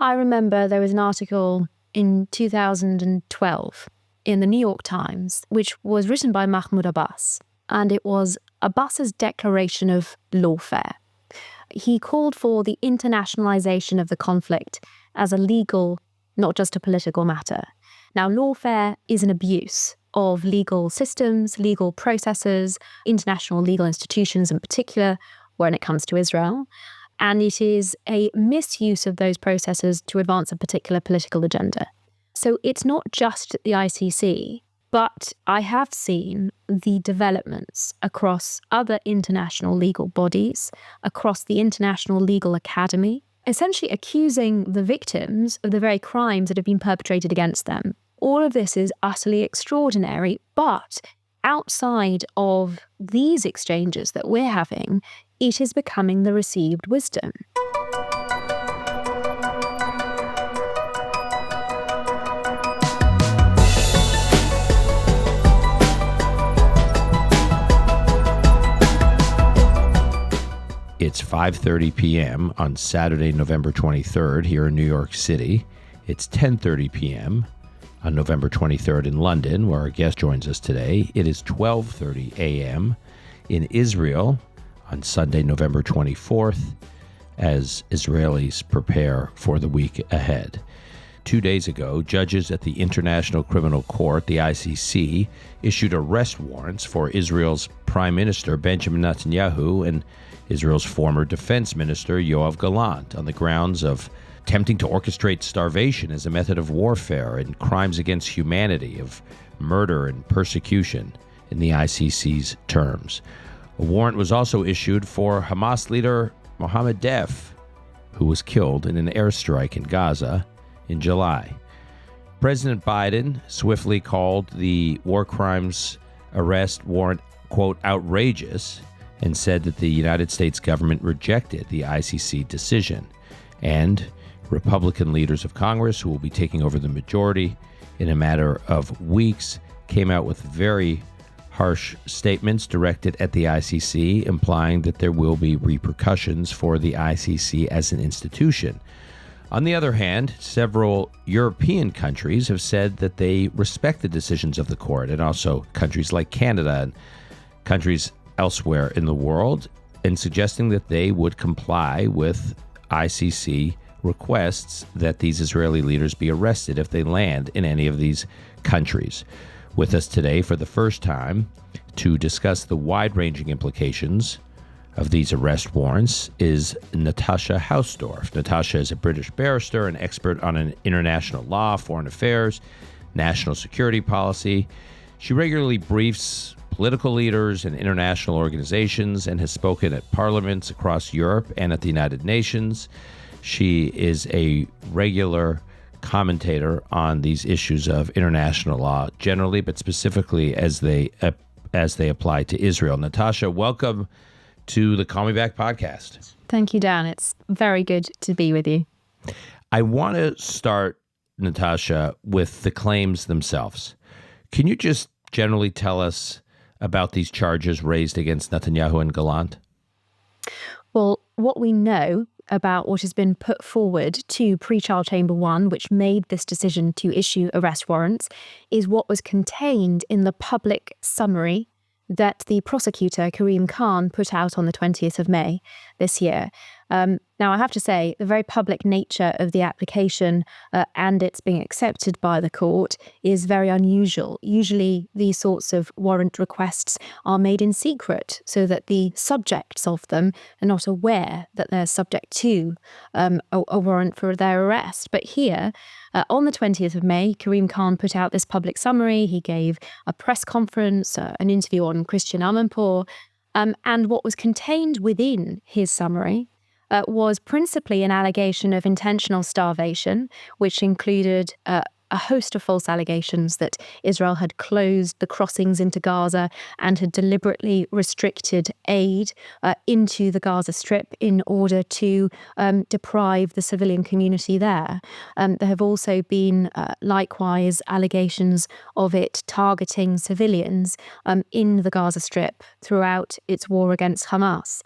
I remember there was an article in 2012 in the New York Times, which was written by Mahmoud Abbas, and it was Abbas's declaration of lawfare. He called for the internationalization of the conflict as a legal, not just a political matter. Now, lawfare is an abuse of legal systems, legal processes, international legal institutions in particular, when it comes to Israel. And it is a misuse of those processes to advance a particular political agenda. So it's not just the ICC, but I have seen the developments across other international legal bodies, across the International Legal Academy, essentially accusing the victims of the very crimes that have been perpetrated against them. All of this is utterly extraordinary, but outside of these exchanges that we're having, it is becoming the received wisdom. It's 5:30 p.m. on Saturday, November 23rd here in New York City. It's 10:30 p.m. on November 23rd in London, where our guest joins us today. It is 12:30 a.m. in Israel on Sunday, November 24th, as Israelis prepare for the week ahead. 2 days ago, judges at the International Criminal Court, the ICC, issued arrest warrants for Israel's Prime Minister Benjamin Netanyahu and Israel's former defense minister Yoav Gallant on the grounds of attempting to orchestrate starvation as a method of warfare and crimes against humanity, of murder and persecution in the ICC's terms. A warrant was also issued for Hamas leader Mohammed Deif, who was killed in an airstrike in Gaza in July. President Biden swiftly called the war crimes arrest warrant, quote, outrageous, and said that the United States government rejected the ICC decision. And Republican leaders of Congress, who will be taking over the majority in a matter of weeks, came out with very harsh statements directed at the ICC, implying that there will be repercussions for the ICC as an institution. On the other hand, several European countries have said that they respect the decisions of the court, and also countries like Canada and countries elsewhere in the world, and suggesting that they would comply with ICC requests that these Israeli leaders be arrested if they land in any of these countries. With us today for the first time to discuss the wide-ranging implications of these arrest warrants is Natasha Hausdorff. Natasha is a British barrister and expert on international law, foreign affairs, national security policy. She regularly briefs political leaders and international organizations and has spoken at parliaments across Europe and at the United Nations. She is a regular commentator on these issues of international law generally, but specifically as they apply to Israel. Natasha, welcome to the Call Me Back podcast. Thank you, Dan. It's very good to be with you. I want to start, Natasha, with the claims themselves. Can you just generally tell us about these charges raised against Netanyahu and Gallant? Well, what we know about what has been put forward to Pre-Trial Chamber 1, which made this decision to issue arrest warrants, is what was contained in the public summary that the prosecutor, Karim Khan, put out on the 20th of May this year. Now, I have to say, the very public nature of the application and its being accepted by the court is very unusual. Usually, these sorts of warrant requests are made in secret so that the subjects of them are not aware that they're subject to a warrant for their arrest. But here, on the 20th of May, Karim Khan put out this public summary. He gave a press conference, an interview on Christian Amanpour, and what was contained within his summary was principally an allegation of intentional starvation, which included a host of false allegations that Israel had closed the crossings into Gaza and had deliberately restricted aid into the Gaza Strip in order to deprive the civilian community there. There have also been likewise allegations of it targeting civilians in the Gaza Strip throughout its war against Hamas.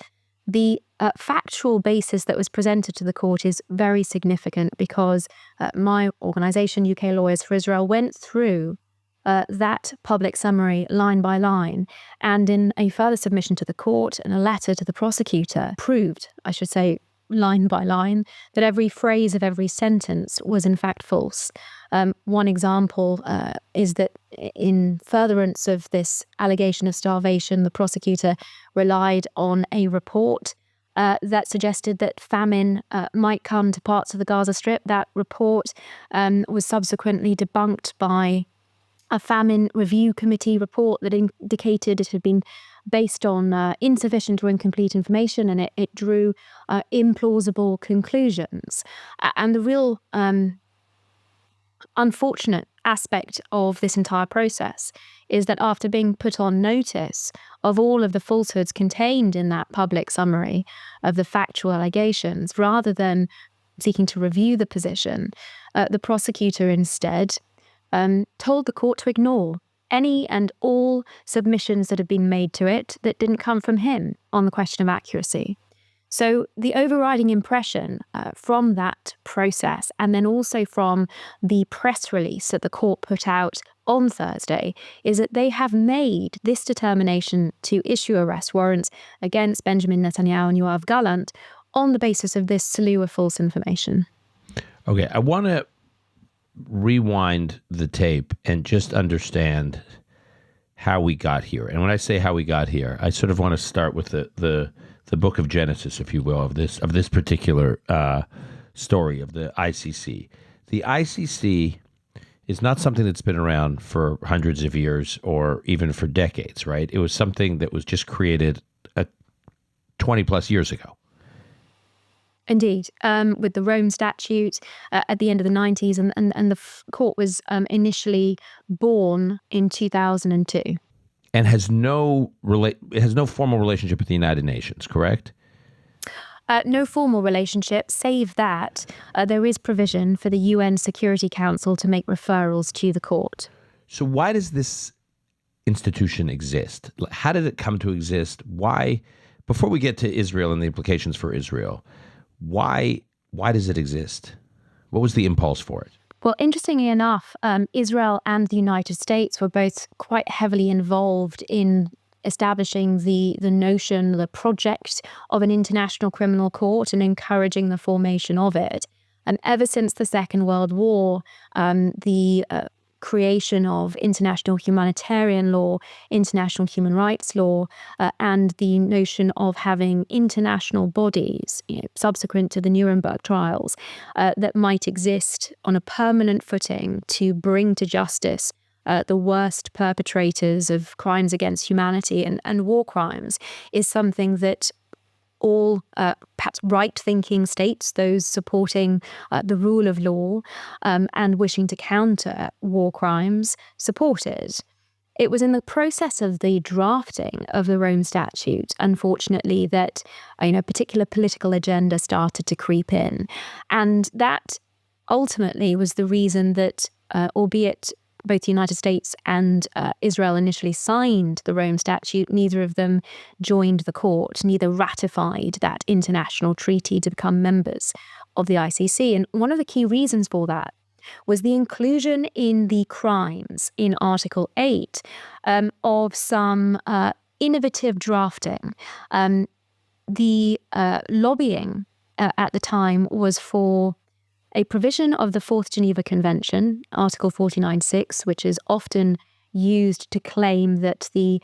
The factual basis that was presented to the court is very significant because my organisation, UK Lawyers for Israel, went through that public summary line by line, and in a further submission to the court and a letter to the prosecutor proved, I should say, line by line, that every phrase of every sentence was in fact false. One example is that in furtherance of this allegation of starvation, the prosecutor relied on a report that suggested that famine might come to parts of the Gaza Strip. That report was subsequently debunked by a famine review committee report that indicated it had been based on insufficient or incomplete information, and it drew implausible conclusions. And the real unfortunate aspect of this entire process is that after being put on notice of all of the falsehoods contained in that public summary of the factual allegations, rather than seeking to review the position, the prosecutor instead told the court to ignore any and all submissions that had been made to it that didn't come from him on the question of accuracy. So the overriding impression from that process, and then also from the press release that the court put out on Thursday, is that they have made this determination to issue arrest warrants against Benjamin Netanyahu and Yoav Gallant on the basis of this slew of false information. Okay, I want to rewind the tape and just understand how we got here. And when I say how we got here, I sort of want to start with the book of Genesis, if you will, of this particular story of the ICC. The ICC is not something that's been around for hundreds of years or even for decades, right? It was something that was just created 20 plus years ago. Indeed, with the Rome Statute at the end of the 90s, and the court was initially born in 2002. And has no formal relationship with the United Nations, correct? No formal relationship, save that there is provision for the UN Security Council to make referrals to the court. So why does this institution exist? How did it come to exist? Why, before we get to Israel and the implications for Israel, why does it exist? What was the impulse for it? Well, interestingly enough, Israel and the United States were both quite heavily involved in establishing the notion, the project of an international criminal court and encouraging the formation of it. And ever since the Second World War, the creation of international humanitarian law, international human rights law, and the notion of having international bodies, subsequent to the Nuremberg trials, that might exist on a permanent footing to bring to justice the worst perpetrators of crimes against humanity and war crimes, is something that all perhaps right-thinking states, those supporting the rule of law and wishing to counter war crimes, supported. It was in the process of the drafting of the Rome Statute, unfortunately, that a particular political agenda started to creep in. And that ultimately was the reason that, albeit both the United States and Israel initially signed the Rome Statute, neither of them joined the court, neither ratified that international treaty to become members of the ICC. And one of the key reasons for that was the inclusion in the crimes in Article 8 of some innovative drafting. The lobbying at the time was for a provision of the Fourth Geneva Convention, Article 49.6, which is often used to claim that the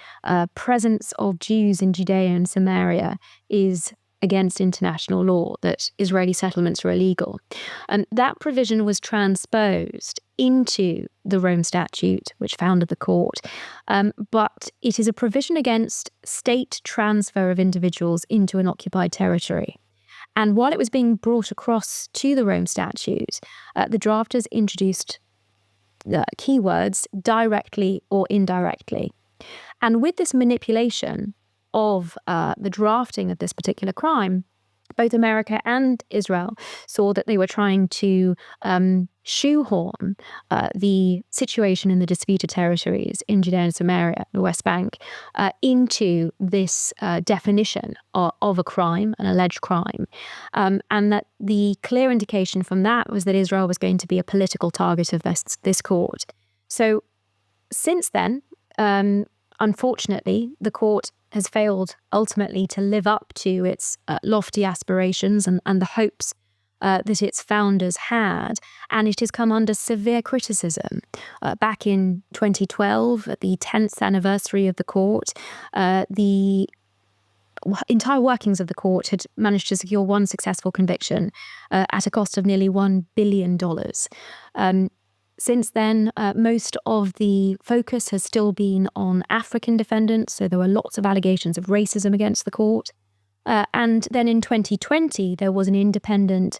presence of Jews in Judea and Samaria is against international law, that Israeli settlements are illegal. And that provision was transposed into the Rome Statute, which founded the court. But it is a provision against state transfer of individuals into an occupied territory. And while it was being brought across to the Rome Statute, the drafters introduced keywords directly or indirectly. And with this manipulation of the drafting of this particular crime, both America and Israel saw that they were trying to shoehorn the situation in the disputed territories in Judea and Samaria, the West Bank, into this definition of a crime, an alleged crime. And that the clear indication from that was that Israel was going to be a political target of this court. So since then, unfortunately, the court has failed ultimately to live up to its lofty aspirations and the hopes that its founders had, and it has come under severe criticism. Back in 2012, at the 10th anniversary of the court, the entire workings of the court had managed to secure one successful conviction at a cost of nearly $1 billion. Since then, most of the focus has still been on African defendants, so there were lots of allegations of racism against the court. And then in 2020, there was an independent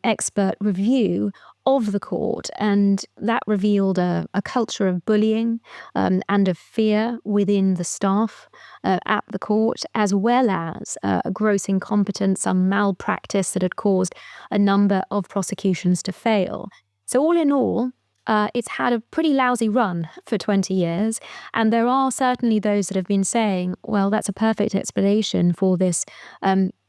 expert review of the court, and that revealed a culture of bullying and of fear within the staff at the court, as well as a gross incompetence, some malpractice that had caused a number of prosecutions to fail. So all in all, it's had a pretty lousy run for 20 years, and there are certainly those that have been saying, well, that's a perfect explanation for this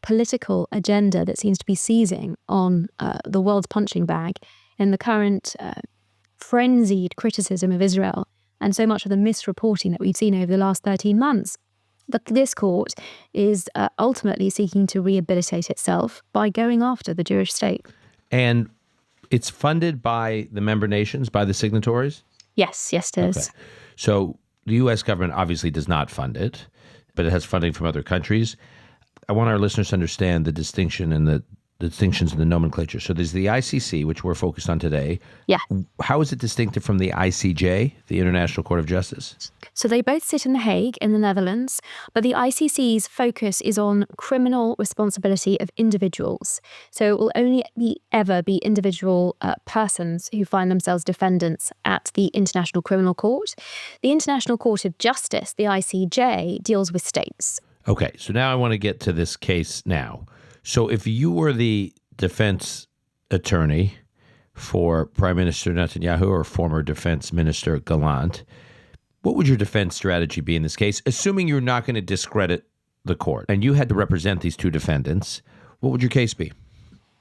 political agenda that seems to be seizing on the world's punching bag in the current frenzied criticism of Israel and so much of the misreporting that we've seen over the last 13 months. But this court is ultimately seeking to rehabilitate itself by going after the Jewish state. And it's funded by the member nations, by the signatories? Yes, it is. Okay. So the U.S. government obviously does not fund it, but it has funding from other countries. I want our listeners to understand the distinction and the distinctions in the nomenclature. So there's the ICC, which we're focused on today. Yeah. How is it distinctive from the ICJ, the International Court of Justice? So they both sit in The Hague in the Netherlands, but the ICC's focus is on criminal responsibility of individuals. So it will only ever be individual persons who find themselves defendants at the International Criminal Court. The International Court of Justice, the ICJ, deals with states. Okay, so now I want to get to this case now. So if you were the defense attorney for Prime Minister Netanyahu or former Defense Minister Gallant, what would your defense strategy be in this case, assuming you're not going to discredit the court and you had to represent these two defendants? What would your case be?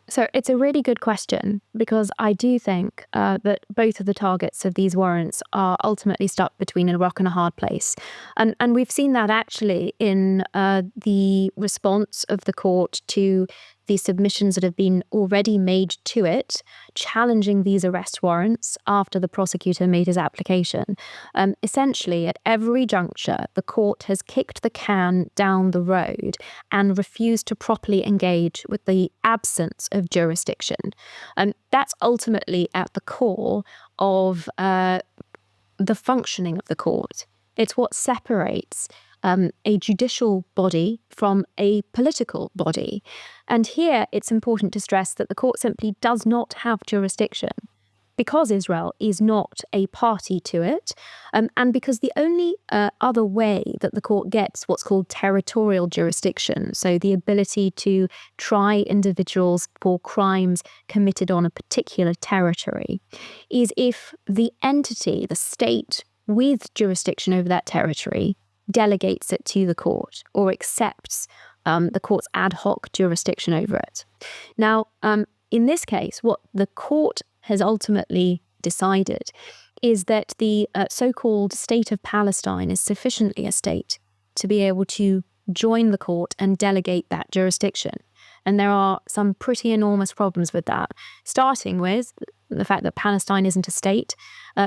So it's a really good question, because I do think that both of the targets of these warrants are ultimately stuck between a rock and a hard place. And we've seen that actually in the response of the court to the submissions that have been already made to it, challenging these arrest warrants after the prosecutor made his application. Essentially, at every juncture, the court has kicked the can down the road and refused to properly engage with the absence of jurisdiction. That's ultimately at the core of the functioning of the court. It's what separates a judicial body from a political body. And here it's important to stress that the court simply does not have jurisdiction, because Israel is not a party to it, and because the only other way that the court gets what's called territorial jurisdiction, so the ability to try individuals for crimes committed on a particular territory, is if the entity, the state with jurisdiction over that territory, delegates it to the court or accepts the court's ad hoc jurisdiction over it. Now, in this case, what the court has ultimately decided is that the so-called state of Palestine is sufficiently a state to be able to join the court and delegate that jurisdiction. And there are some pretty enormous problems with that, starting with the fact that Palestine isn't a state.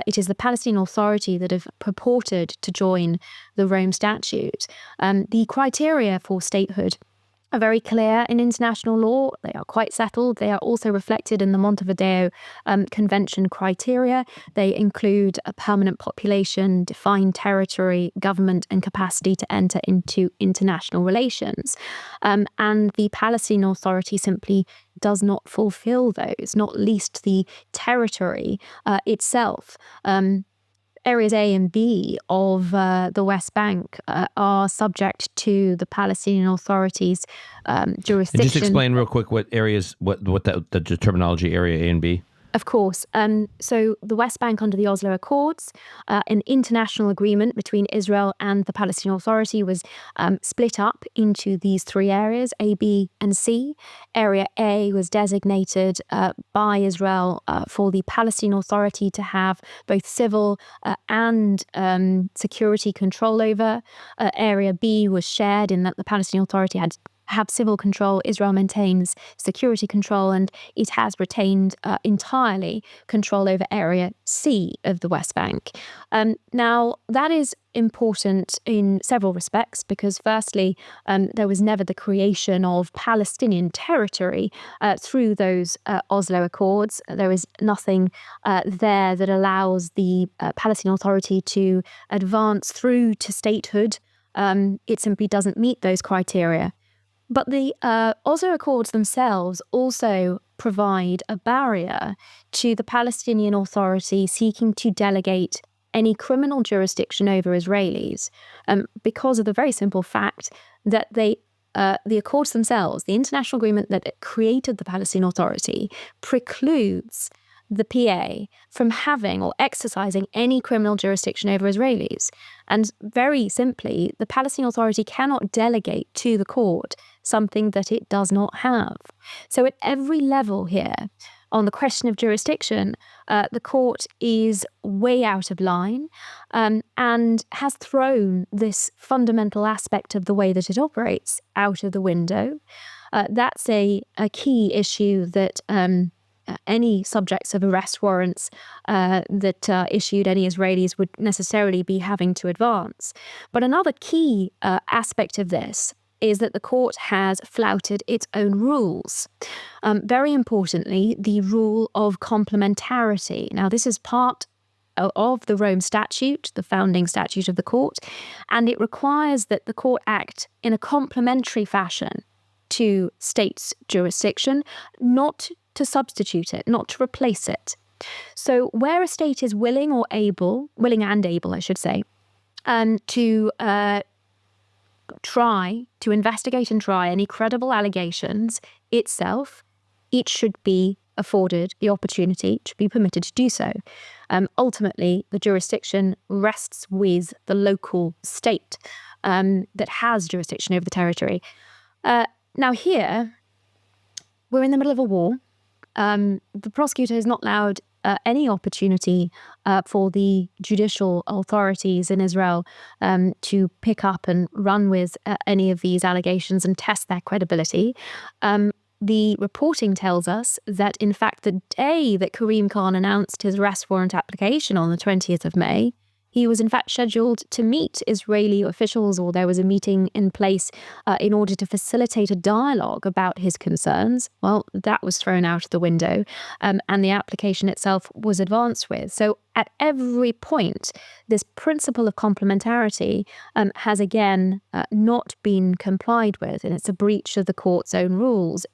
It is the Palestinian Authority that have purported to join the Rome Statute. The criteria for statehood are very clear in international law. They are quite settled. They are also reflected in the Montevideo Convention criteria. They include a permanent population, defined territory, government, and capacity to enter into international relations. And the Palestinian Authority simply does not fulfill those, not least the territory itself. areas A and B of the West Bank are subject to the Palestinian Authority's jurisdiction. And just explain real quick what areas, what the terminology area A and B. Of course. So the West Bank under the Oslo Accords, an international agreement between Israel and the Palestinian Authority, was split up into these three areas, A, B, and C. Area A was designated by Israel for the Palestinian Authority to have both civil and security control over. Area B was shared in that the Palestinian Authority have civil control, Israel maintains security control, and it has retained entirely control over Area C of the West Bank. Now, that is important in several respects because, firstly, there was never the creation of Palestinian territory through those Oslo Accords. There is nothing there that allows the Palestinian Authority to advance through to statehood. It simply doesn't meet those criteria. But the Oslo Accords themselves also provide a barrier to the Palestinian Authority seeking to delegate any criminal jurisdiction over Israelis because of the very simple fact that the Accords themselves, the international agreement that created the Palestinian Authority, precludes the PA from having or exercising any criminal jurisdiction over Israelis. And very simply, the Palestinian Authority cannot delegate to the court something that it does not have. So at every level here, on the question of jurisdiction, the court is way out of line and has thrown this fundamental aspect of the way that it operates out of the window. That's a key issue that any subjects of arrest warrants that issued any Israelis would necessarily be having to advance. But another key aspect of this is that the court has flouted its own rules. Very importantly, the rule of complementarity. Now, this is part of the Rome Statute, the founding statute of the court, and it requires that the court act in a complementary fashion to states' jurisdiction, not to substitute it, not to replace it. So where a state is willing and able, I should say, to try to investigate and try any credible allegations itself, it should be afforded the opportunity to be permitted to do so. Ultimately, the jurisdiction rests with the local state that has jurisdiction over the territory. Now here, we're in the middle of a war. The prosecutor has not allowed any opportunity for the judicial authorities in Israel to pick up and run with any of these allegations and test their credibility. The reporting tells us that, in fact, the day that Karim Khan announced his arrest warrant application on the 20th of May, he was in fact scheduled to meet Israeli officials, or there was a meeting in place in order to facilitate a dialogue about his concerns. Well, that was thrown out of the window, and the application itself was advanced with. So at every point, this principle of complementarity has again not been complied with, and it's a breach of the court's own rules.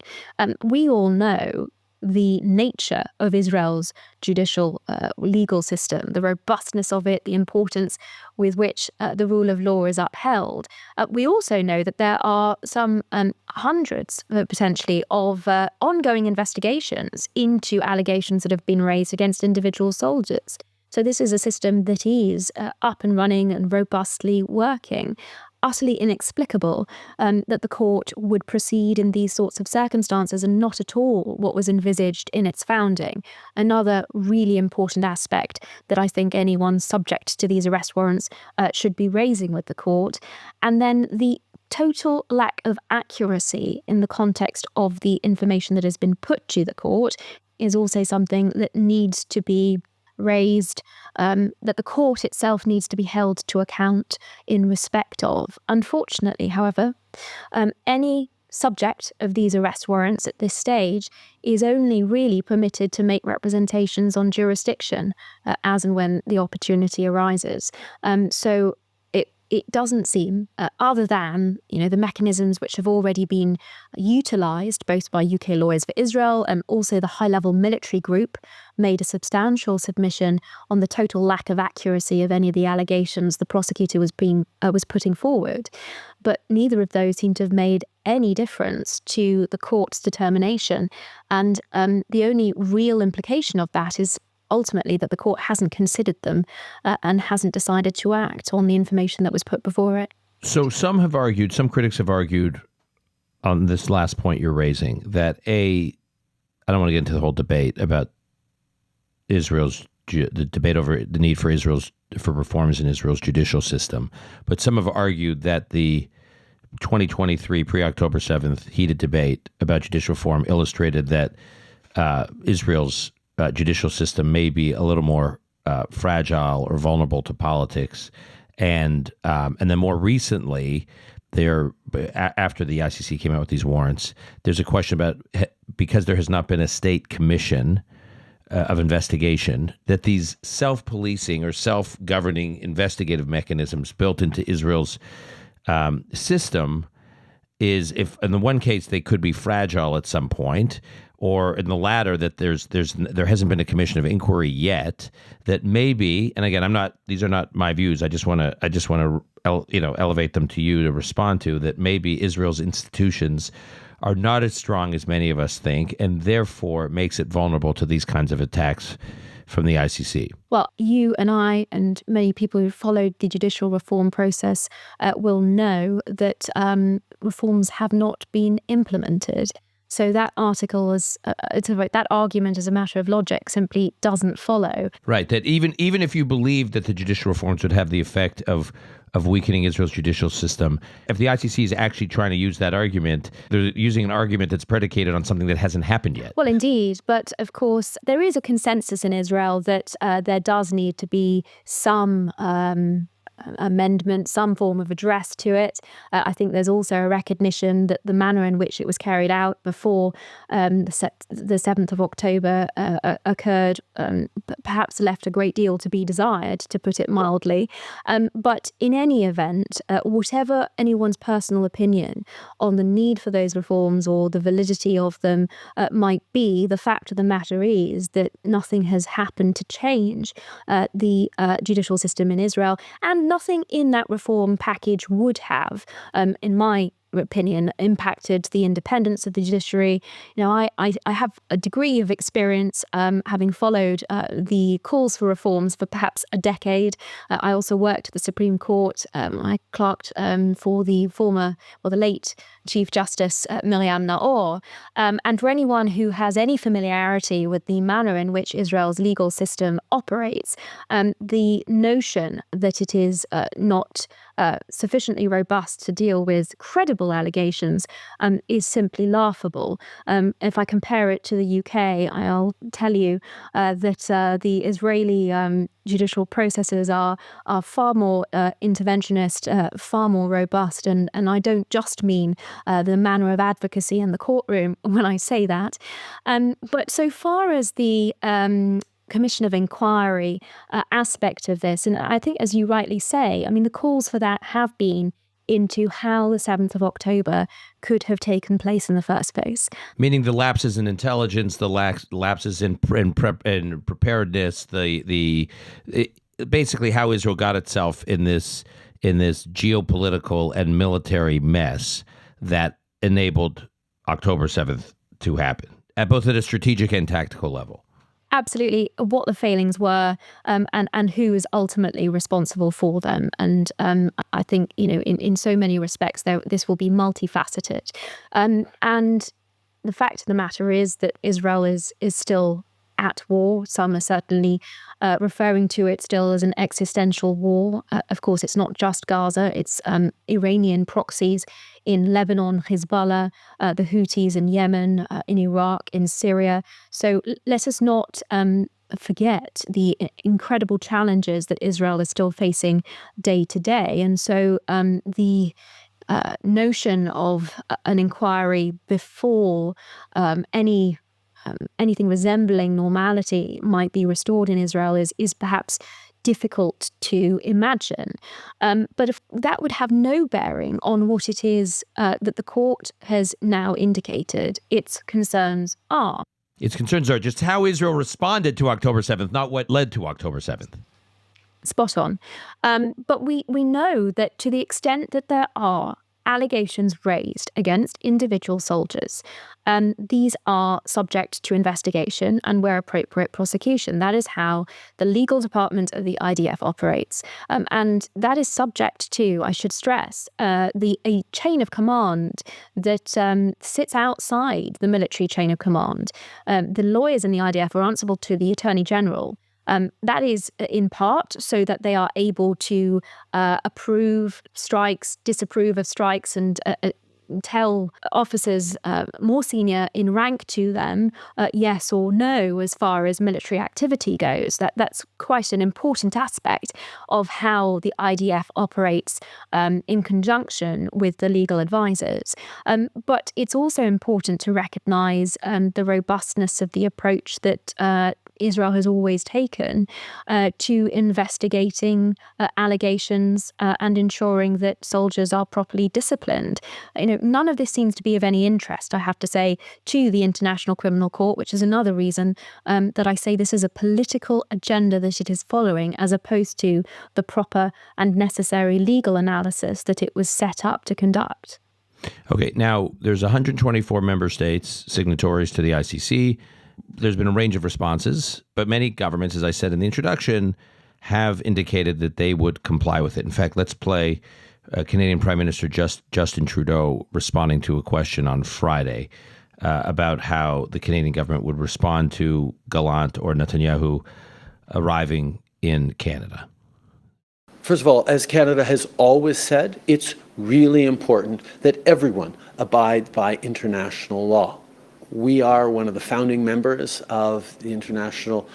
We all know the nature of Israel's judicial legal system, the robustness of it, the importance with which the rule of law is upheld. We also know that there are some hundreds, potentially, of ongoing investigations into allegations that have been raised against individual soldiers. So this is a system that is up and running and robustly working. Utterly inexplicable that the court would proceed in these sorts of circumstances and not at all what was envisaged in its founding. Another really important aspect that I think anyone subject to these arrest warrants should be raising with the court. And then the total lack of accuracy in the context of the information that has been put to the court is also something that needs to be raised, that the court itself needs to be held to account in respect of. Unfortunately, however, any subject of these arrest warrants at this stage is only really permitted to make representations on jurisdiction as and when the opportunity arises. So it it doesn't seem, other than the mechanisms which have already been utilised both by UK Lawyers for Israel and also the high-level military group made a substantial submission on the total lack of accuracy of any of the allegations the prosecutor was putting forward. But neither of those seem to have made any difference to the court's determination. And the only real implication of that is ultimately that the court hasn't considered them and hasn't decided to act on the information that was put before it. So some critics have argued on this last point you're raising that I don't want to get into the whole debate about the debate over the need for reforms in Israel's judicial system, but some have argued that the 2023 pre-October 7th heated debate about judicial reform illustrated that Israel's judicial system may be a little more fragile or vulnerable to politics, and then more recently, after the ICC came out with these warrants, there's a question about, because there has not been a state commission of investigation, that these self-policing or self-governing investigative mechanisms built into Israel's system is, if in the one case they could be fragile at some point, or in the latter that there hasn't been a commission of inquiry yet, that maybe, and again, these are not my views, I just want to elevate them to you to respond to, that maybe Israel's institutions are not as strong as many of us think, and therefore makes it vulnerable to these kinds of attacks from the ICC. Well, you and I and many people who followed the judicial reform process will know that reforms have not been implemented. So that that argument as a matter of logic simply doesn't follow. Right, that even if you believe that the judicial reforms would have the effect of weakening Israel's judicial system, if the ICC is actually trying to use that argument, they're using an argument that's predicated on something that hasn't happened yet. Well, indeed. But of course, there is a consensus in Israel that there does need to be some amendment, some form of address to it. I think there's also a recognition that the manner in which it was carried out before the 7th of October occurred perhaps left a great deal to be desired, to put it mildly. But in any event, whatever anyone's personal opinion on the need for those reforms or the validity of them might be, the fact of the matter is that nothing has happened to change the judicial system in Israel, and nothing in that reform package would have, in my opinion, impacted the independence of the judiciary. I have a degree of experience having followed the calls for reforms for perhaps a decade. I also worked at the Supreme Court. I clerked for the late Chief Justice Miriam Naor. And for anyone who has any familiarity with the manner in which Israel's legal system operates, the notion that it is not sufficiently robust to deal with credible allegations is simply laughable. If I compare it to the UK, I'll tell you that the Israeli judicial processes are far more interventionist, far more robust, and I don't just mean the manner of advocacy in the courtroom when I say that. But so far as the Commission of Inquiry aspect of this, and I think, as you rightly say, I mean, the calls for that have been into how the 7th of October could have taken place in the first place. Meaning the lapses in intelligence, the lapses in preparedness, basically how Israel got itself in this geopolitical and military mess that enabled October 7th to happen, at both at a strategic and tactical level. Absolutely, what the failings were, and who is ultimately responsible for them. And I think, in so many respects, this will be multifaceted. And the fact of the matter is that Israel is still at war. Some are certainly referring to it still as an existential war. Of course, it's not just Gaza. It's Iranian proxies in Lebanon, Hezbollah, the Houthis in Yemen, in Iraq, in Syria. So let us not forget the incredible challenges that Israel is still facing day to day. And so the notion of an inquiry before anything resembling normality might be restored in Israel is perhaps difficult to imagine. But if that would have no bearing on what it is that the court has now indicated its concerns are. Its concerns are just how Israel responded to October 7th, not what led to October 7th. Spot on. But we know that to the extent that there are allegations raised against individual soldiers, these are subject to investigation and, where appropriate, prosecution. That is how the legal department of the IDF operates. And that is subject to, I should stress, a chain of command that sits outside the military chain of command. The lawyers in the IDF are answerable to the Attorney General. That is in part so that they are able to approve strikes, disapprove of strikes, and tell officers more senior in rank to them yes or no as far as military activity goes. That's quite an important aspect of how the IDF operates in conjunction with the legal advisors. But it's also important to recognise the robustness of the approach that Israel has always taken to investigating allegations and ensuring that soldiers are properly disciplined. None of this seems to be of any interest, I have to say, to the International Criminal Court, which is another reason that I say this is a political agenda that it is following, as opposed to the proper and necessary legal analysis that it was set up to conduct. Okay, now there's 124 member states signatories to the ICC. There's been a range of responses, but many governments, as I said in the introduction, have indicated that they would comply with it. In fact, let's play Canadian Prime Minister Justin Trudeau responding to a question on Friday about how the Canadian government would respond to Gallant or Netanyahu arriving in Canada. First of all, as Canada has always said, it's really important that everyone abide by international law. We are one of the founding members of the International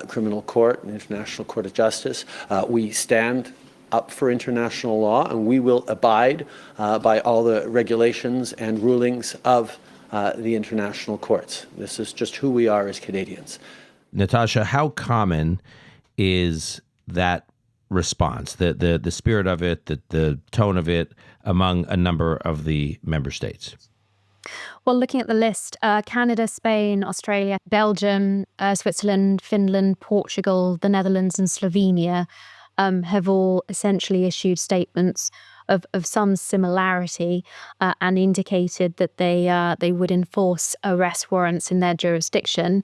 Criminal Court and International Court of Justice. We stand up for international law, and we will abide by all the regulations and rulings of the international courts. This is just who we are as Canadians. Natasha, how common is that response, the spirit of it, the tone of it among a number of the member states? Well, looking at the list, Canada, Spain, Australia, Belgium, Switzerland, Finland, Portugal, the Netherlands and Slovenia have all essentially issued statements of some similarity and indicated that they would enforce arrest warrants in their jurisdiction.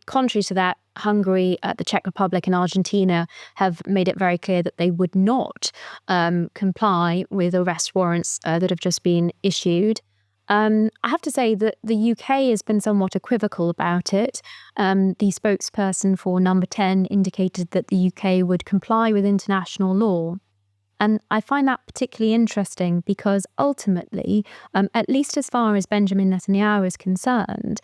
Contrary to that, Hungary, the Czech Republic and Argentina have made it very clear that they would not comply with arrest warrants that have just been issued. I have to say that the UK has been somewhat equivocal about it. The spokesperson for Number 10 indicated that the UK would comply with international law. And I find that particularly interesting because ultimately, at least as far as Benjamin Netanyahu is concerned,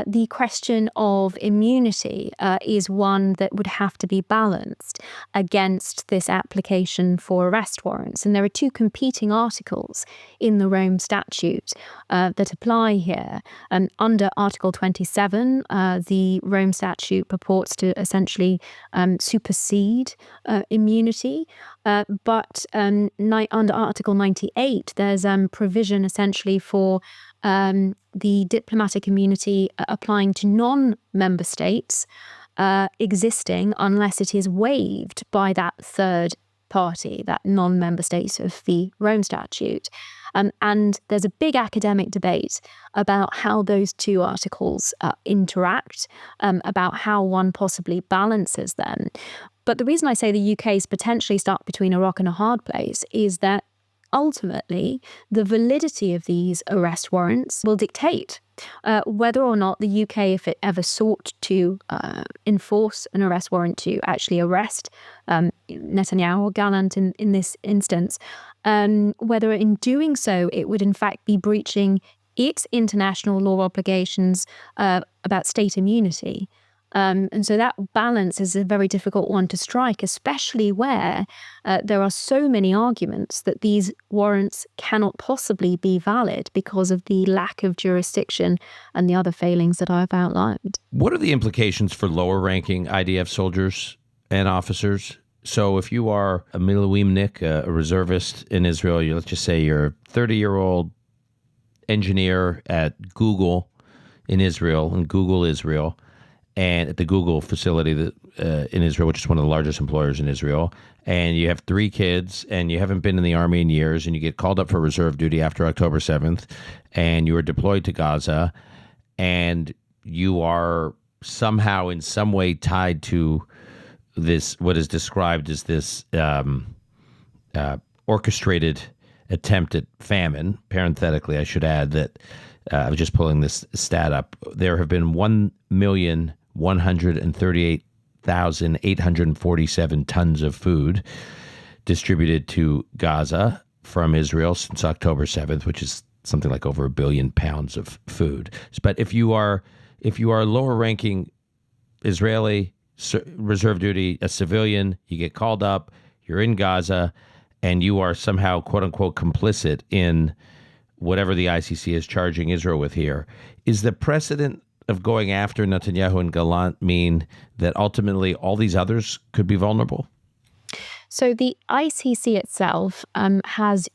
the question of immunity is one that would have to be balanced against this application for arrest warrants. And there are two competing articles in the Rome Statute that apply here. Under Article 27, the Rome Statute purports to essentially supersede immunity. But under Article 98, there's provision essentially for the diplomatic immunity applying to non-member states existing unless it is waived by that third party, that non-member state of the Rome Statute. And there's a big academic debate about how those two articles interact, about how one possibly balances them. But the reason I say the UK is potentially stuck between a rock and a hard place is that ultimately the validity of these arrest warrants will dictate whether or not the UK, if it ever sought to enforce an arrest warrant to actually arrest Netanyahu or Gallant in this instance, whether in doing so it would in fact be breaching its international law obligations about state immunity. And so that balance is a very difficult one to strike, especially where there are so many arguments that these warrants cannot possibly be valid because of the lack of jurisdiction and the other failings that I've outlined. What are the implications for lower-ranking IDF soldiers and officers? So if you are a miloimnik, a reservist in Israel, let's just say you're a 30-year-old engineer at Google in Israel, in Google Israel, and at the Google facility in Israel, which is one of the largest employers in Israel, and you have 3 kids, and you haven't been in the Army in years, and you get called up for reserve duty after October 7th, and you are deployed to Gaza, and you are somehow in some way tied to this, what is described as this orchestrated attempt at famine. Parenthetically, I should add that I was just pulling this stat up. There have been 1,138,847 tons of food distributed to Gaza from Israel since October 7th, which is something like over 1 billion pounds of food. But if you are lower ranking Israeli reserve duty, a civilian, you get called up, you're in Gaza, and you are somehow, quote unquote, complicit in whatever the ICC is charging Israel with here. Is the precedent of going after Netanyahu and Gallant mean that ultimately all these others could be vulnerable? So the ICC itself has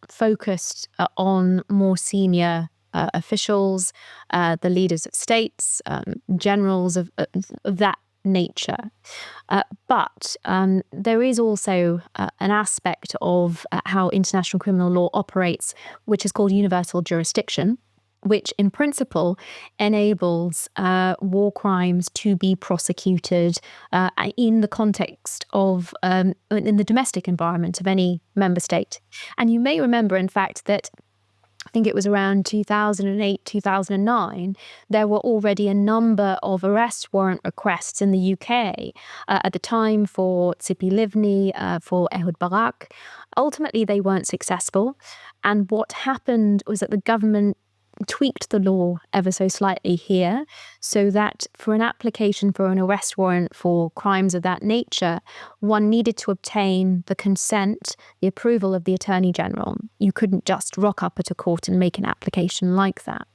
focused on more senior officials, the leaders of states, generals of that nature. But there is also an aspect of how international criminal law operates, which is called universal jurisdiction, which in principle enables war crimes to be prosecuted in the context of, in the domestic environment of any member state. And you may remember, in fact, that I think it was around 2008, 2009, there were already a number of arrest warrant requests in the UK at the time for Tzipi Livni, for Ehud Barak. Ultimately, they weren't successful. And what happened was that the government tweaked the law ever so slightly here so that for an application for an arrest warrant for crimes of that nature, one needed to obtain the consent, the approval of the Attorney General. You couldn't just rock up at a court and make an application like that.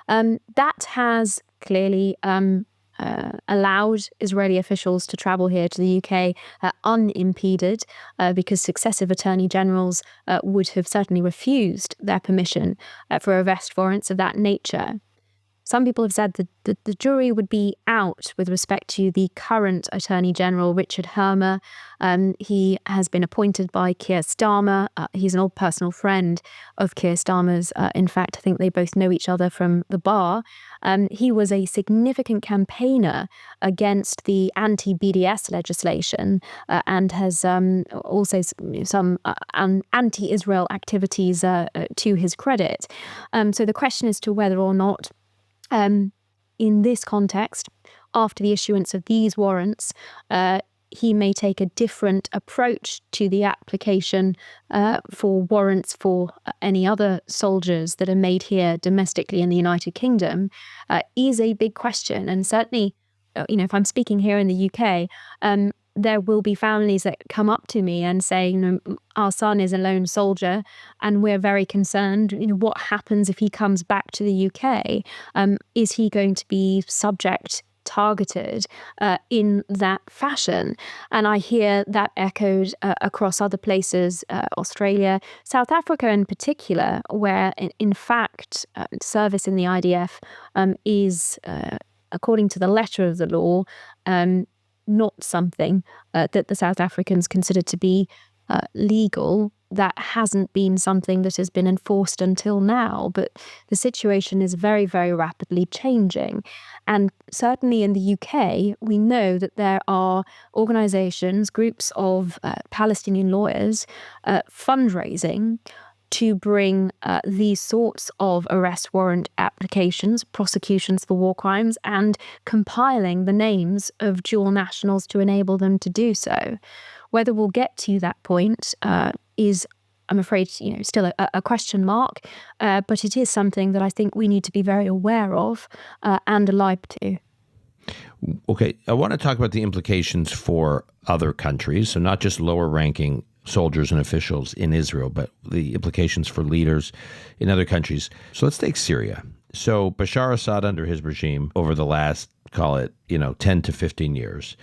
That has clearly allowed Israeli officials to travel here to the UK unimpeded because successive attorney generals would have certainly refused their permission for arrest warrants of that nature. Some people have said that the jury would be out with respect to the current Attorney General, Richard Hermer. He has been appointed by Keir Starmer. He's an old personal friend of Keir Starmer's. In fact, I think they both know each other from the bar. He was a significant campaigner against the anti-BDS legislation and has also some anti-Israel activities to his credit. So the question as to whether or not in this context, after the issuance of these warrants, he may take a different approach to the application for warrants for any other soldiers that are made here domestically in the United Kingdom is a big question. And certainly, if I'm speaking here in the UK, there will be families that come up to me and say, our son is a lone soldier and we're very concerned. What happens if he comes back to the UK? Is he going to be targeted in that fashion? And I hear that echoed across other places, Australia, South Africa in particular, where in fact service in the IDF is, according to the letter of the law, not something that the South Africans consider to be legal. That hasn't been something that has been enforced until now, but the situation is very, very rapidly changing. And certainly in the UK, we know that there are organizations, groups of Palestinian lawyers fundraising to bring these sorts of arrest warrant applications, prosecutions for war crimes, and compiling the names of dual nationals to enable them to do so. Whether we'll get to that point is, I'm afraid, still a question mark, but it is something that I think we need to be very aware of and alive to. Okay, I want to talk about the implications for other countries, so not just lower-ranking soldiers and officials in Israel, but the implications for leaders in other countries. So let's take Syria. So Bashar Assad under his regime over the last, call it, 10 to 15 years,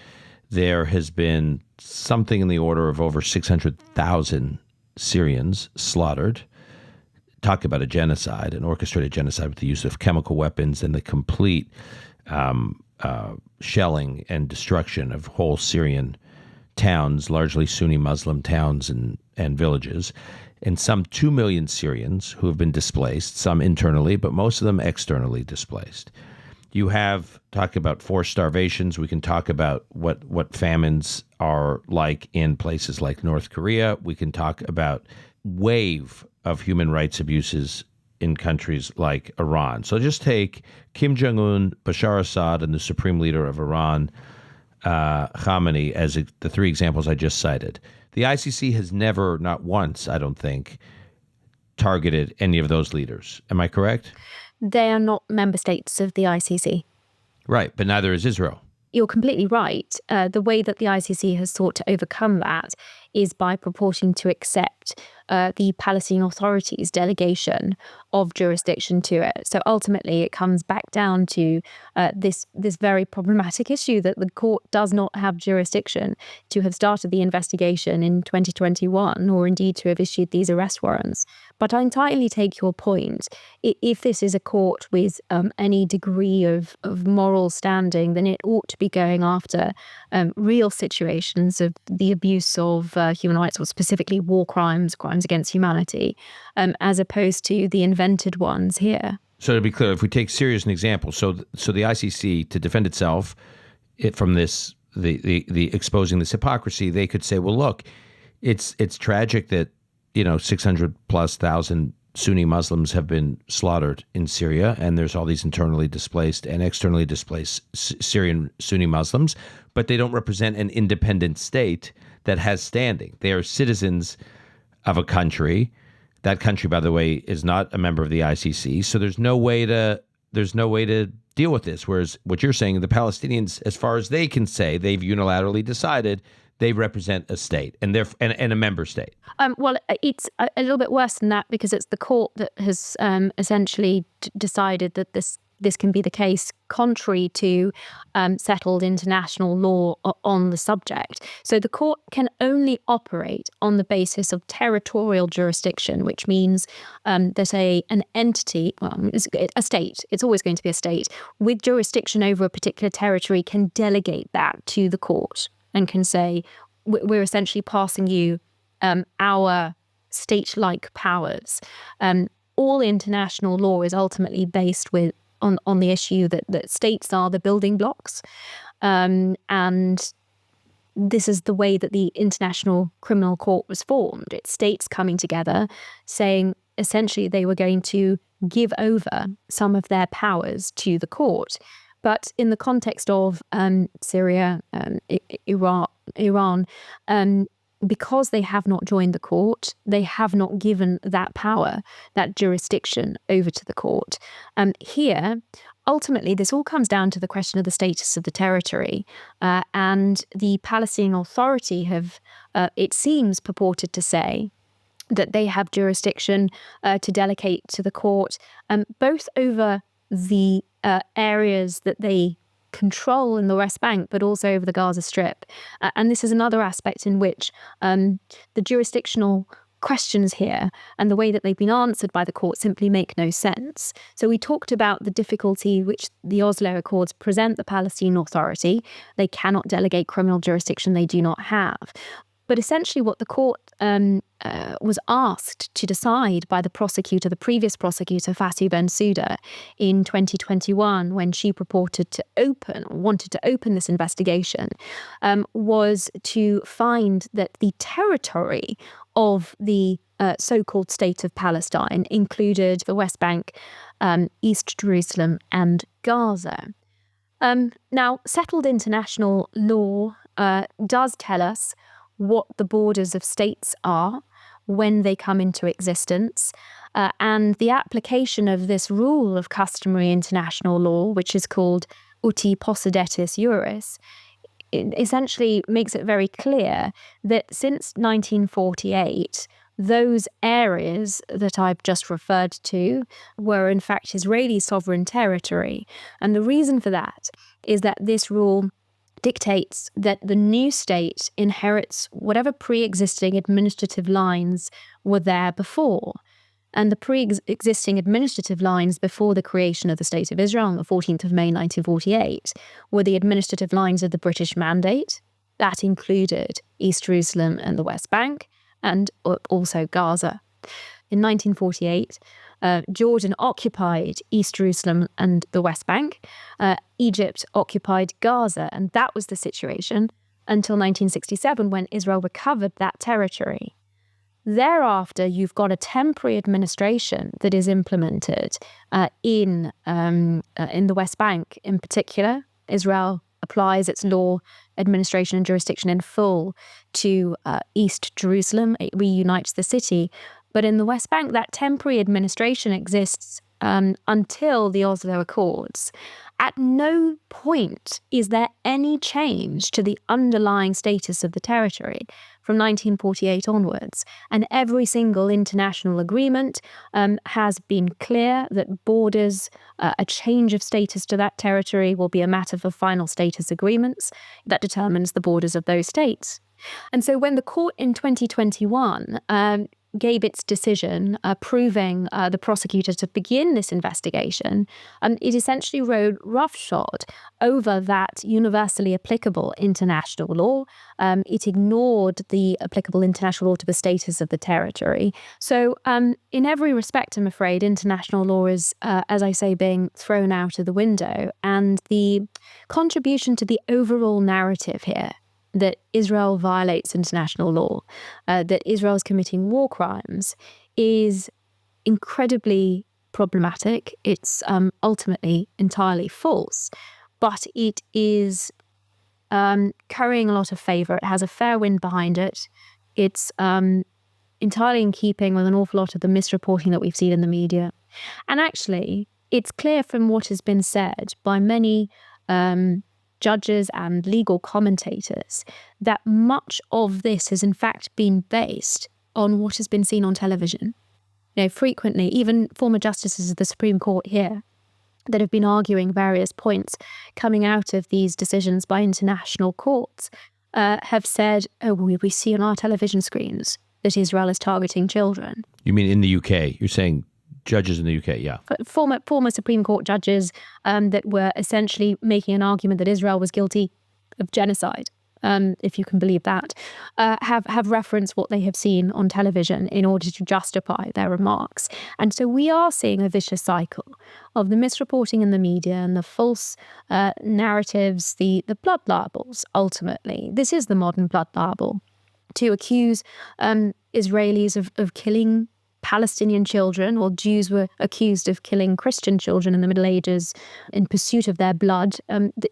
there has been something in the order of over 600,000 Syrians slaughtered. Talk about a genocide, an orchestrated genocide with the use of chemical weapons and the complete shelling and destruction of whole Syrian towns, largely Sunni Muslim towns and villages, and some 2 million Syrians who have been displaced, some internally, but most of them externally displaced. You have talked about forced starvations. We can talk about what famines are like in places like North Korea. We can talk about wave of human rights abuses in countries like Iran. So just take Kim Jong-un, Bashar Assad, and the supreme leader of Iran, Khamenei, as the three examples I just cited. The ICC has never, not once, I don't think, targeted any of those leaders. Am I correct? They are not member states of the ICC. Right, but neither is Israel. You're completely right. The way that the ICC has sought to overcome that is by purporting to accept the Palestinian Authority's delegation of jurisdiction to it. So ultimately, it comes back down to this very problematic issue that the court does not have jurisdiction to have started the investigation in 2021, or indeed to have issued these arrest warrants. But I entirely take your point. If this is a court with any degree of moral standing, then it ought to be going after real situations of the abuse of human rights, or specifically war crimes, crimes against humanity, as opposed to the invented ones here. So to be clear, if we take Syria as an example, so the ICC, to defend itself from this, the exposing this hypocrisy, they could say, well, look, it's tragic that 600,000+ Sunni Muslims have been slaughtered in Syria, and there's all these internally displaced and externally displaced Syrian Sunni Muslims, but they don't represent an independent state that has standing. They are citizens of a country. That country, by the way, is not a member of the ICC, so there's no way to deal with this. Whereas what you're saying, the Palestinians, as far as they can say, they've unilaterally decided they represent a state and they're and a member state. Well, it's a little bit worse than that, because it's the court that has essentially decided that this can be the case, contrary to settled international law on the subject. So the court can only operate on the basis of territorial jurisdiction, which means that an entity, a state, it's always going to be a state, with jurisdiction over a particular territory can delegate that to the court and can say, we're essentially passing you our state-like powers. All international law is ultimately based on the issue that states are the building blocks. And this is the way that the International Criminal Court was formed. It's states coming together saying essentially they were going to give over some of their powers to the court. But in the context of Syria, Iran, because they have not joined the court, they have not given that power, that jurisdiction over to the court. Here, ultimately, this all comes down to the question of the status of the territory. And the Palestinian Authority have, it seems, purported to say that they have jurisdiction to delegate to the court, both over the areas that they control in the West Bank, but also over the Gaza Strip. And this is another aspect in which the jurisdictional questions here and the way that they've been answered by the court simply make no sense. So we talked about the difficulty which the Oslo Accords present the Palestinian Authority. They cannot delegate criminal jurisdiction they do not have. But essentially what the court was asked to decide by the previous prosecutor, Fatou Bensouda, in 2021, when she wanted to open this investigation, was to find that the territory of the so-called State of Palestine included the West Bank, East Jerusalem, and Gaza. Now, settled international law does tell us what the borders of states are when they come into existence. And the application of this rule of customary international law, which is called uti possidetis juris, essentially makes it very clear that since 1948, those areas that I've just referred to were in fact Israeli sovereign territory. And the reason for that is that this rule dictates that the new state inherits whatever pre-existing administrative lines were there before. And the pre-existing administrative lines before the creation of the State of Israel on the 14th of May 1948 were the administrative lines of the British Mandate. That included East Jerusalem and the West Bank, and also Gaza. In 1948, Jordan occupied East Jerusalem and the West Bank. Egypt occupied Gaza, and that was the situation until 1967 when Israel recovered that territory. Thereafter, you've got a temporary administration that is implemented in the West Bank in particular. Israel applies its law, administration and jurisdiction in full to East Jerusalem. It reunites the city. But in the West Bank, that temporary administration exists until the Oslo Accords. At no point is there any change to the underlying status of the territory from 1948 onwards. And every single international agreement has been clear that borders, a change of status to that territory will be a matter for final status agreements that determines the borders of those states. And so when the court in 2021 gave its decision approving the prosecutor to begin this investigation, it essentially rode roughshod over that universally applicable international law. It ignored the applicable international law to the status of the territory. So in every respect, I'm afraid, international law is, as I say, being thrown out of the window. And the contribution to the overall narrative here that Israel violates international law, that Israel is committing war crimes, is incredibly problematic. It's ultimately entirely false, but it is currying a lot of favour. It has a fair wind behind it. It's entirely in keeping with an awful lot of the misreporting that we've seen in the media. And actually, it's clear from what has been said by many judges and legal commentators that much of this has in fact been based on what has been seen on television. You know, frequently, even former justices of the Supreme Court here that have been arguing various points coming out of these decisions by international courts have said, oh, we see on our television screens that Israel is targeting children. You mean in the UK? You're saying judges in the UK, yeah. Former Supreme Court judges that were essentially making an argument that Israel was guilty of genocide, if you can believe that, have referenced what they have seen on television in order to justify their remarks. And so we are seeing a vicious cycle of the misreporting in the media and the false narratives, the blood libels, ultimately. This is the modern blood libel, to accuse Israelis of killing Palestinian children, or Jews were accused of killing Christian children in the Middle Ages in pursuit of their blood.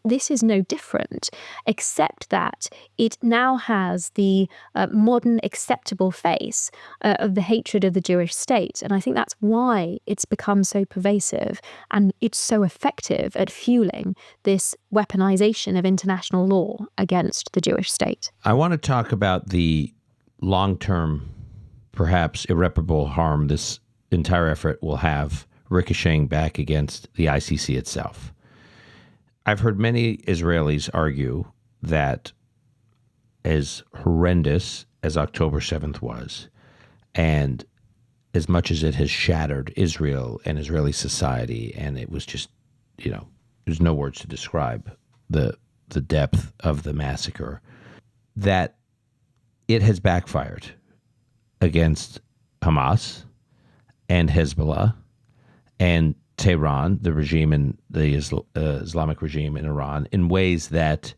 This is no different, except that it now has the modern acceptable face of the hatred of the Jewish state. And I think that's why it's become so pervasive and it's so effective at fueling this weaponization of international law against the Jewish state. I want to talk about the long-term, perhaps irreparable harm this entire effort will have ricocheting back against the ICC itself. I've heard many Israelis argue that as horrendous as October 7th was, and as much as it has shattered Israel and Israeli society, and it was just, there's no words to describe the depth of the massacre, that it has backfired against Hamas and Hezbollah and Tehran, the regime in the Islamic regime in Iran, in ways that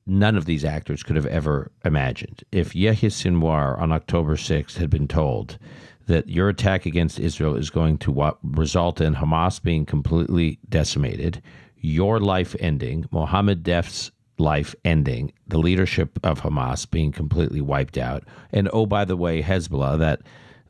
none of these actors could have ever imagined. If Yahya Sinwar on October 6th had been told that your attack against Israel is going to result in Hamas being completely decimated, your life ending, Mohammed Deif's life ending, the leadership of Hamas being completely wiped out, and oh, by the way, Hezbollah,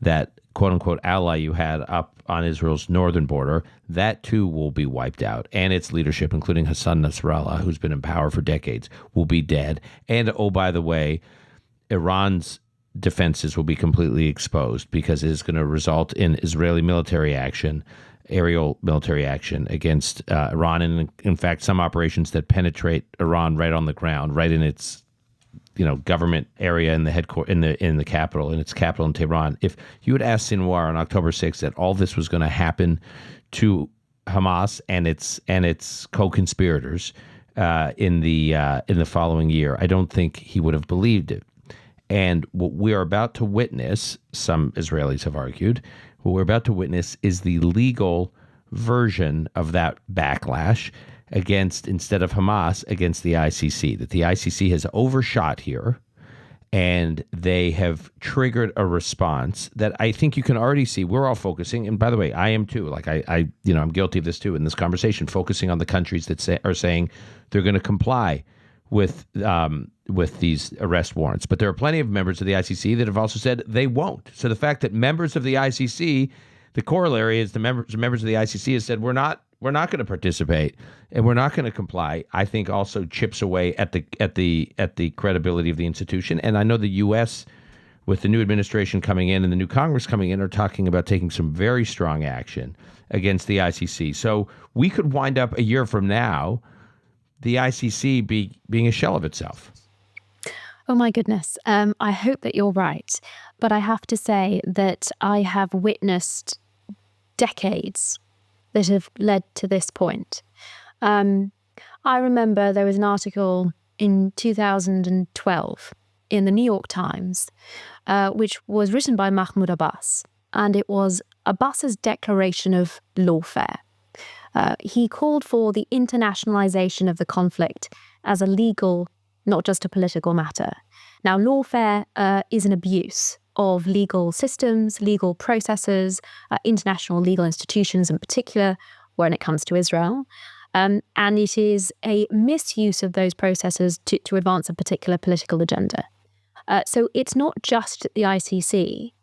that quote-unquote ally you had up on Israel's northern border, that too will be wiped out, and its leadership, including Hassan Nasrallah, who's been in power for decades, will be dead, and oh, by the way, Iran's defenses will be completely exposed because it is going to result in Israeli military action aerial military action against Iran, and in fact, some operations that penetrate Iran right on the ground, right in its government area in the headquarters in the capital, in its capital in Tehran. If you had asked Sinwar on October 6th that all this was going to happen to Hamas and its co-conspirators in the following year, I don't think he would have believed it. And what we are about to witness, some Israelis have argued, what we're about to witness is the legal version of that backlash against, instead of Hamas, against the ICC. That the ICC has overshot here, and they have triggered a response that I think you can already see. We're all focusing, and by the way, I am too. Like I'm guilty of this too in this conversation, focusing on the countries that are saying they're going to comply with these arrest warrants. But there are plenty of members of the ICC that have also said they won't. So the fact that members of the ICC, the corollary is the members of the ICC have said we're not going to participate and we're not going to comply, I think also chips away at the credibility of the institution. And I know the U.S., with the new administration coming in and the new Congress coming in, are talking about taking some very strong action against the ICC. So we could wind up a year from now, the ICC being a shell of itself. Oh my goodness. I hope that you're right. But I have to say that I have witnessed decades that have led to this point. I remember there was an article in 2012 in the New York Times, which was written by Mahmoud Abbas, and it was Abbas's declaration of lawfare. He called for the internationalization of the conflict as a legal, not just a political matter. Now, lawfare is an abuse of legal systems, legal processes, international legal institutions in particular, when it comes to Israel. And it is a misuse of those processes to advance a particular political agenda. So it's not just the ICC.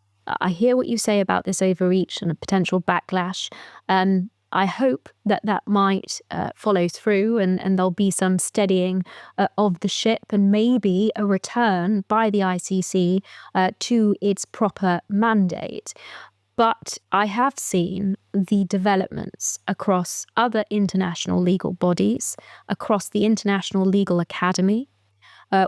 I hear what you say about this overreach and a potential backlash. I hope that might follow through and there'll be some steadying of the ship and maybe a return by the ICC to its proper mandate. But I have seen the developments across other international legal bodies, across the International Legal Academy,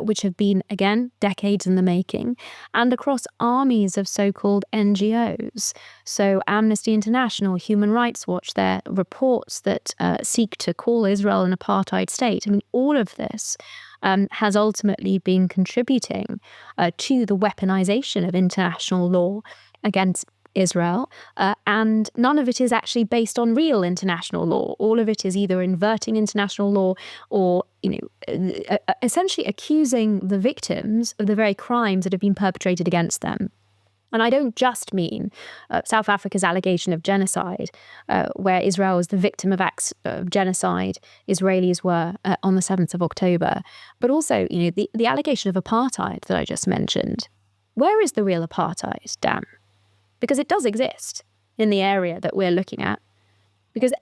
which have been, again, decades in the making, and across armies of so-called NGOs. So Amnesty International, Human Rights Watch, their reports that seek to call Israel an apartheid state. I mean, all of this has ultimately been contributing to the weaponization of international law against Israel, and none of it is actually based on real international law. All of it is either inverting international law or, essentially accusing the victims of the very crimes that have been perpetrated against them. And I don't just mean South Africa's allegation of genocide, where Israel was the victim of acts of genocide Israelis were on the 7th of October, but also, the allegation of apartheid that I just mentioned. Where is the real apartheid, Dan? Because it does exist in the area that we're looking at. Because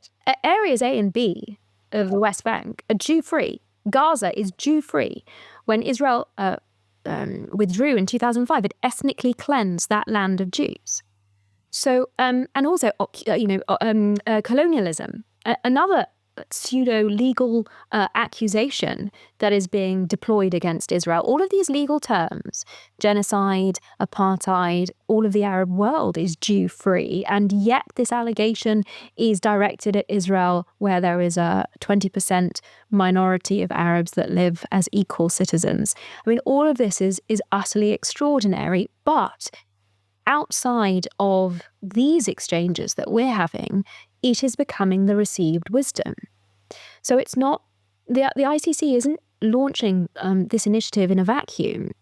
areas A and B of the West Bank are Jew-free. Gaza is Jew-free. When Israel withdrew in 2005, it ethnically cleansed that land of Jews. So, and also, colonialism, another pseudo-legal accusation that is being deployed against Israel. All of these legal terms, genocide, apartheid, all of the Arab world is Jew-free, and yet this allegation is directed at Israel, where there is a 20% minority of Arabs that live as equal citizens. I mean, all of this is utterly extraordinary, but outside of these exchanges that we're having, it is becoming the received wisdom. So it's not, the ICC isn't launching this initiative in a vacuum.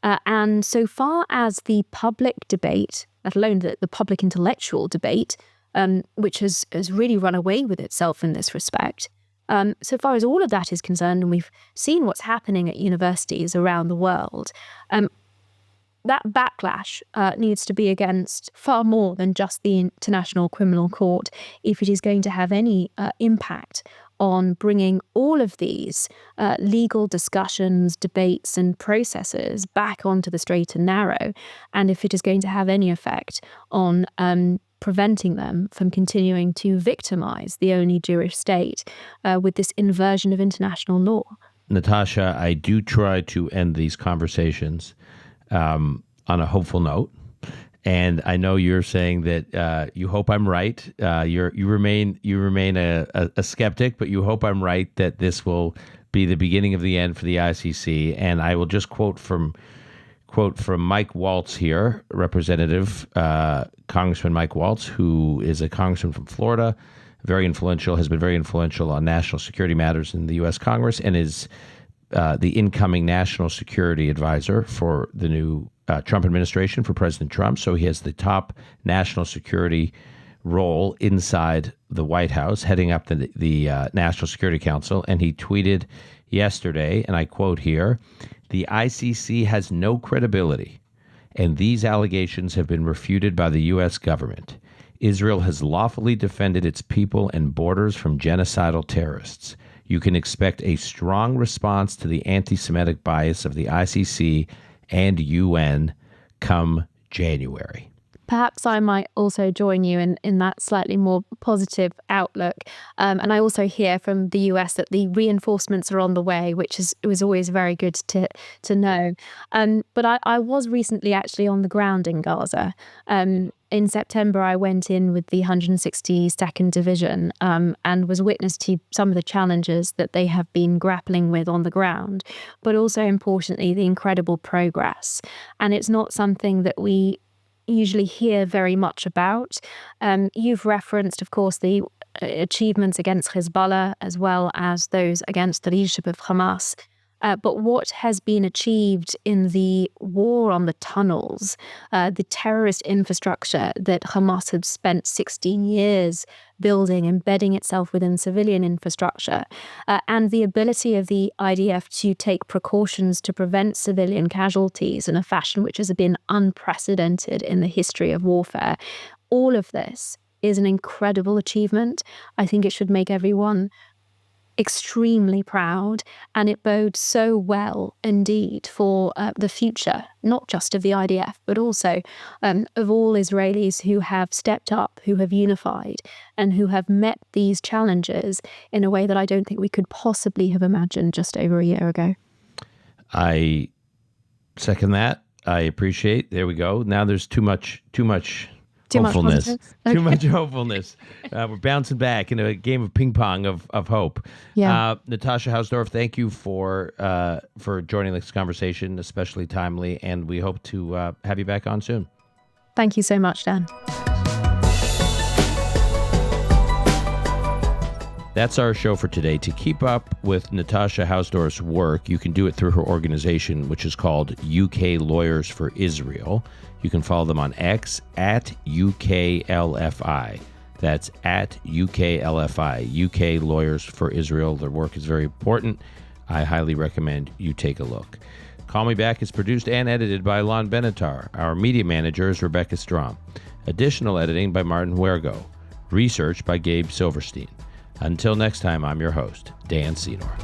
And so far as the public debate, let alone the public intellectual debate, which has really run away with itself in this respect, so far as all of that is concerned, and we've seen what's happening at universities around the world, that backlash needs to be against far more than just the International Criminal Court if it is going to have any impact on bringing all of these legal discussions, debates and processes back onto the straight and narrow, and if it is going to have any effect on preventing them from continuing to victimize the only Jewish state with this inversion of international law. Natasha, I do try to end these conversations on a hopeful note. And I know you're saying that you hope I'm right. You remain a skeptic, but you hope I'm right that this will be the beginning of the end for the ICC. And I will just quote from Mike Waltz here, Representative Congressman Mike Waltz, who is a congressman from Florida, has been very influential on national security matters in the U.S. Congress, and is the incoming national security advisor for the new Trump administration for President Trump. So he has the top national security role inside the White House, heading up the National Security Council. And he tweeted yesterday, and I quote here, "The ICC has no credibility, and these allegations have been refuted by the U.S. government. Israel has lawfully defended its people and borders from genocidal terrorists. You can expect a strong response to the anti-Semitic bias of the ICC and UN come January." Perhaps I might also join you in that slightly more positive outlook. And I also hear from the US that the reinforcements are on the way, which was always very good to know. But I was recently actually on the ground in Gaza. In September, I went in with the 162nd Division and was witness to some of the challenges that they have been grappling with on the ground, but also importantly, the incredible progress. And it's not something that we usually hear very much about. You've referenced, of course, the achievements against Hezbollah as well as those against the leadership of Hamas. But what has been achieved in the war on the tunnels, the terrorist infrastructure that Hamas had spent 16 years building, embedding itself within civilian infrastructure, and the ability of the IDF to take precautions to prevent civilian casualties in a fashion which has been unprecedented in the history of warfare. All of this is an incredible achievement. I think it should make everyone extremely proud, and it bodes so well indeed for the future, not just of the IDF, but also of all Israelis who have stepped up, who have unified, and who have met these challenges in a way that I don't think we could possibly have imagined just over a year ago. I second that. I appreciate. There we go. Now there's too much hopefulness. Too much hopefulness. We're bouncing back in a game of ping pong of hope. Yeah. Natasha Hausdorff, thank you for joining this conversation, especially timely, and we hope to have you back on soon. Thank you so much, Dan. That's our show for today. To keep up with Natasha Hausdorff's work, you can do it through her organization, which is called UK Lawyers for Israel. You can follow them on X at UKLFI. That's at UKLFI, UK Lawyers for Israel. Their work is very important. I highly recommend you take a look. Call Me Back is produced and edited by Lon Benatar. Our media manager is Rebecca Strom. Additional editing by Martin Huergo. Research by Gabe Silverstein. Until next time, I'm your host, Dan Senor.